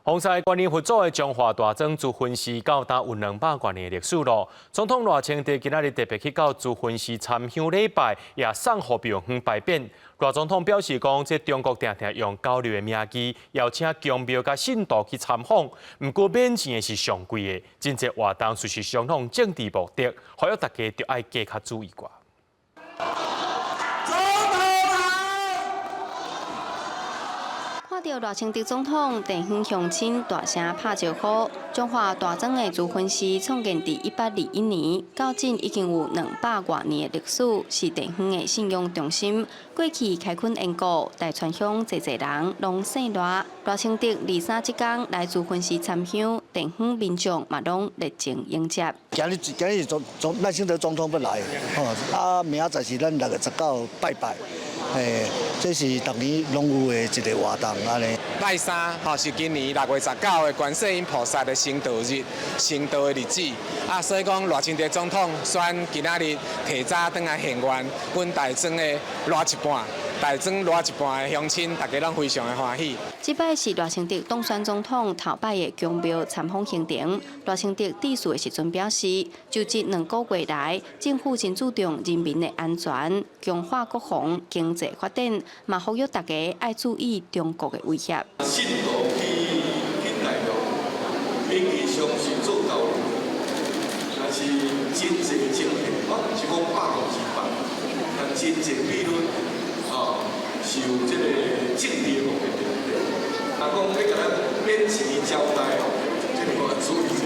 洪赛观念佛祖的中华大庄珠魂寺到达有200多年的历史咯。总统赖清德今仔日特别去到珠魂寺参香礼拜，也送互庙方拜匾。赖总统表示讲，这中国常常用交流的名义，邀请宫庙甲信徒去参访，不过免钱的是上贵的，真侪活动就是相当政治目的，呼吁大家着爱加较注意寡。 看到赖清德总统电访乡亲，大声拍招呼。中华大庄的珠魂寺创建伫1821年，到今已经有200多年的历史，是电访的信仰中心。过去开垦缘故，大川乡侪人拢姓赖。赖清德23这天来珠魂寺参香，电访民众嘛拢热情迎接。今日赖清德总统要来，明仔载是咱6月19拜拜。 这是逐年拢有的一个活动安尼。拜三是今年6月19的观世音菩萨的成道日，成道的日子。所以讲赖清德总统选今仔日提早转来献愿，阮大庄的赖一半，大庄赖一半的乡亲，大家拢非常的欢喜。这摆是赖清德当选总统头摆的宫庙参访行程。赖清德致辞的时阵表示，就这2个月来，政府真注重人民的安全，强化国防、经济发展，嘛呼吁大家爱注意中国的威胁。信徒去大陆，民意上是做交流，但是真济政客，是讲100%，但真济舆论是有这个政治的目的对不对？讲要甲咱免钱交代，这个要注意一下。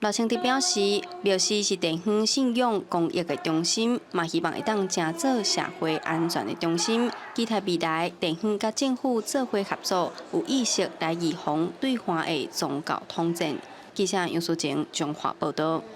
赖清德表示，庙寺是地方信仰公益的中心，嘛希望会当成做社会安全的中心。期待未来地方甲政府做伙合作，有意识来预防对华的宗教统战。记者杨淑晴，中华报道。